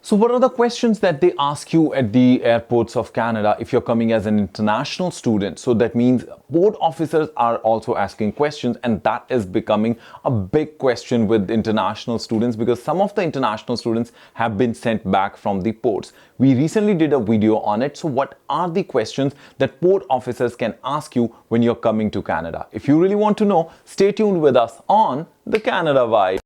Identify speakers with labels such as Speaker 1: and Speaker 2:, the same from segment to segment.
Speaker 1: So what are the questions that they ask you at the airports of Canada if you're coming as an international student? So that means port officers are also asking questions, and that is becoming a big question with international students because some of the international students have been sent back from the ports. We recently did a video on it. So what are the questions that port officers can ask you when you're coming to Canada? If you really want to know, stay tuned with us on the Canada Vibe.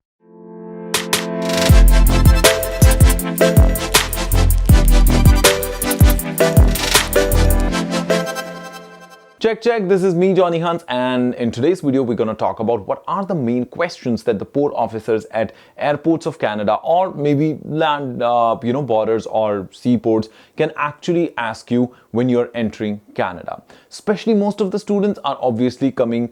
Speaker 1: Check, this is me, Johnny Hans, and in today's video, we're going to talk about what are the main questions that the port officers at airports of Canada or maybe land, borders or seaports can actually ask you when you're entering Canada. Especially most of the students are obviously coming,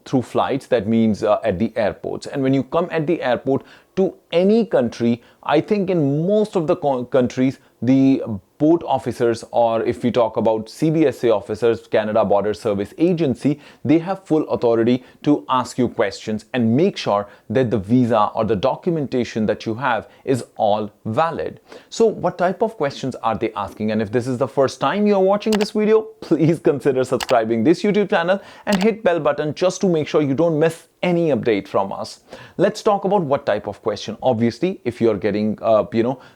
Speaker 1: through flights. That means at the airports. And when you come at the airport to any country, I think in most of the countries, the port officers, or if we talk about CBSA officers, Canada Border Service Agency, they have full authority to ask you questions and make sure that the visa or the documentation that you have is all valid. So what type of questions are they asking? And if this is the first time you're watching this video, please consider subscribing this YouTube channel and hit bell button just to make sure you don't miss any update from us. Let's talk about what type of question. Obviously, if you're getting,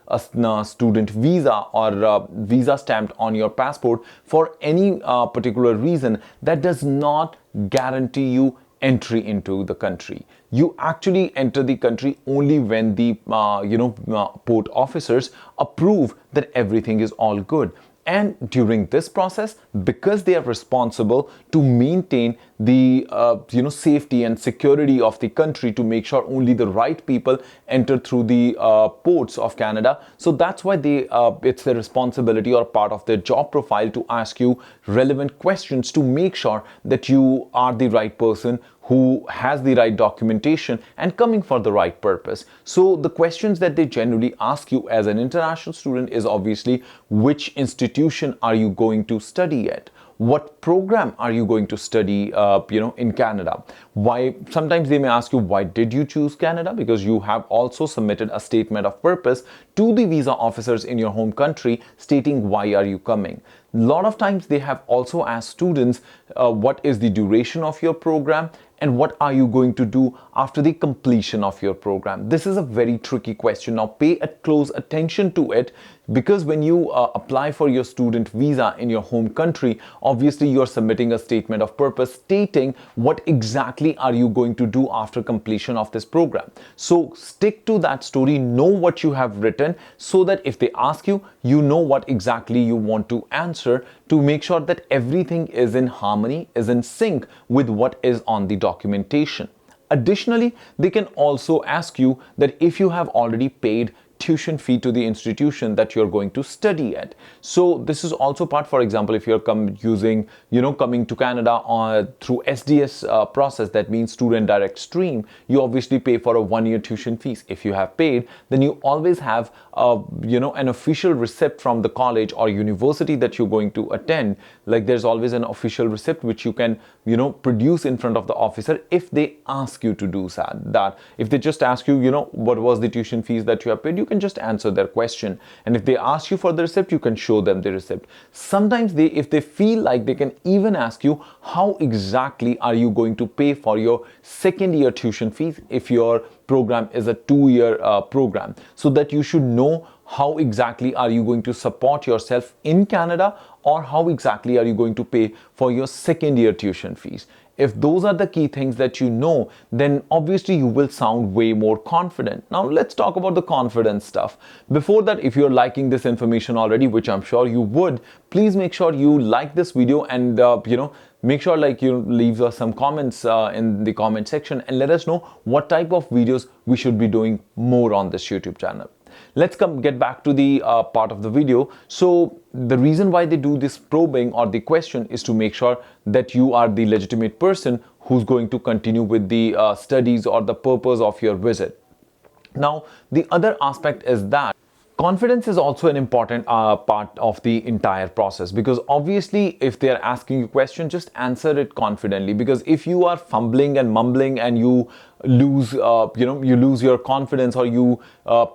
Speaker 1: a student visa or visa stamped on your passport for any particular reason, that does not guarantee you entry into the country. You actually enter the country only when the, port officers approve that everything is all good. And during this process, because they are responsible to maintain the safety and security of the country, to make sure only the right people enter through the ports of Canada. So that's why it's their responsibility or part of their job profile to ask you relevant questions to make sure that you are the right person who has the right documentation and coming for the right purpose. So the questions that they generally ask you as an international student is obviously, which institution are you going to study at? What program are you going to study, in Canada? Why? Sometimes they may ask you, why did you choose Canada? Because you have also submitted a statement of purpose to the visa officers in your home country stating why are you coming. A lot of times they have also asked students, what is the duration of your program and what are you going to do after the completion of your program? This is a very tricky question. Now pay close attention to it, because when you apply for your student visa in your home country, obviously you're submitting a statement of purpose stating what exactly are you going to do after completion of this program. So stick to that story, know what you have written, so that if they ask you, you know what exactly you want to answer, to make sure that everything is in harmony, is in sync with what is on the documentation. Additionally, they can also ask you that if you have already paid tuition fee to the institution that you're going to study at. So this is also part, for example, if you're coming to Canada through SDS process, that means student direct stream, you obviously pay for a 1-year tuition fees. If you have paid, then you always have an official receipt from the college or university that you're going to attend. Like there's always an official receipt which you can produce in front of the officer if they ask you to do that. If they just ask you, what was the tuition fees that you have paid, you can just answer their question. And if they ask you for the receipt, you can show them the receipt. Sometimes if they feel like, they can even ask you how exactly are you going to pay for your second year tuition fees if your program is a 2-year program, so that you should know how exactly are you going to support yourself in Canada, or how exactly are you going to pay for your second year tuition fees. If those are the key things that you know, then obviously you will sound way more confident. Now let's talk about the confidence stuff. Before that, if you're liking this information already, which I'm sure you would, please make sure you like this video and make sure you leave us some comments in the comment section and let us know what type of videos we should be doing more on this YouTube channel. Let's get back to the part of the video. So the reason why they do this probing or the question is to make sure that you are the legitimate person who's going to continue with the studies or the purpose of your visit. Now, the other aspect is that confidence is also an important part of the entire process, because obviously if they're asking you a question, just answer it confidently. Because if you are fumbling and mumbling and you lose you lose your confidence, or you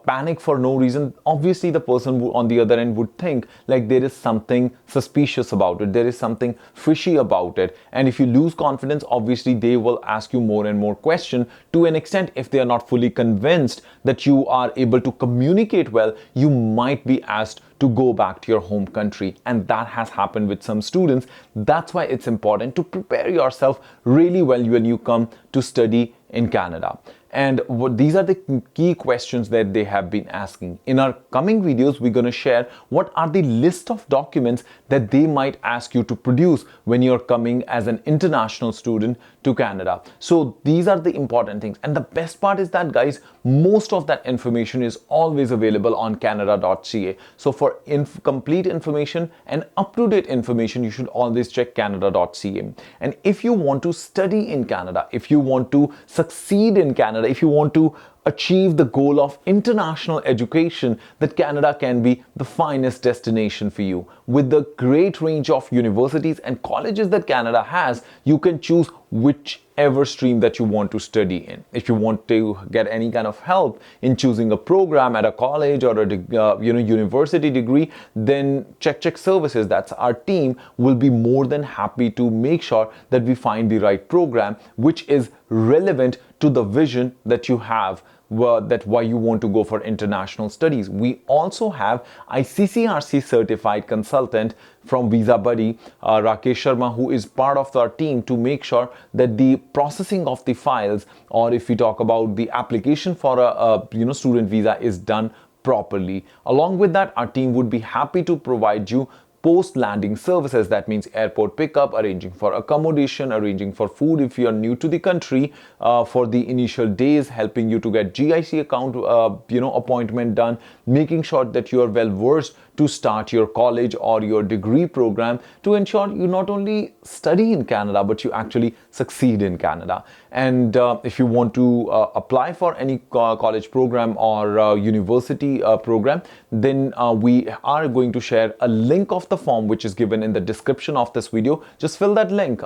Speaker 1: panic for no reason, obviously the person on the other end would think like there is something suspicious about it, there is something fishy about it. And if you lose confidence, obviously they will ask you more and more questions. To an extent, if they are not fully convinced that you are able to communicate well, you might be asked to go back to your home country. And that has happened with some students. That's why it's important to prepare yourself really well when you come to study in Canada. And these are the key questions that they have been asking. In our coming videos, we're going to share what are the list of documents that they might ask you to produce when you're coming as an international student to Canada. So these are the important things. And the best part is that, guys, most of that information is always available on canada.ca. So for complete information and up-to-date information, you should always check canada.ca. And if you want to study in Canada, if you want to succeed in Canada, if you want to achieve the goal of international education, that Canada can be the finest destination for you. With the great range of universities and colleges that Canada has, you can choose whichever stream that you want to study in. If you want to get any kind of help in choosing a program at a college or a university degree, then Check Services, that's our team, will be more than happy to make sure that we find the right program which is relevant to the vision that you have, that why you want to go for international studies. We also have ICCRC certified consultant from Visa Buddy, Rakesh Sharma, who is part of our team to make sure that the processing of the files, or if we talk about the application for a student visa, is done properly. Along with that, our team would be happy to provide you post-landing services. That means airport pickup, arranging for accommodation, arranging for food if you are new to the country, for the initial days, helping you to get GIC account appointment done, making sure that you are well versed to start your college or your degree program, to ensure you not only study in Canada but you actually succeed in Canada. And if you want to apply for any college program or university program, then we are going to share a link of the form which is given in the description of this video. Just fill that link,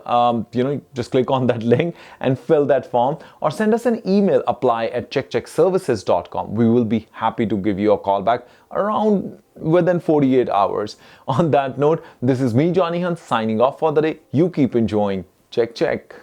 Speaker 1: just click on that link and fill that form, or send us an email, apply@checkcheckservices.com. We will be happy to give you a call back around within 48 hours. On that note, this is me, Johny Hunt, signing off for the day. You keep enjoying Check Check.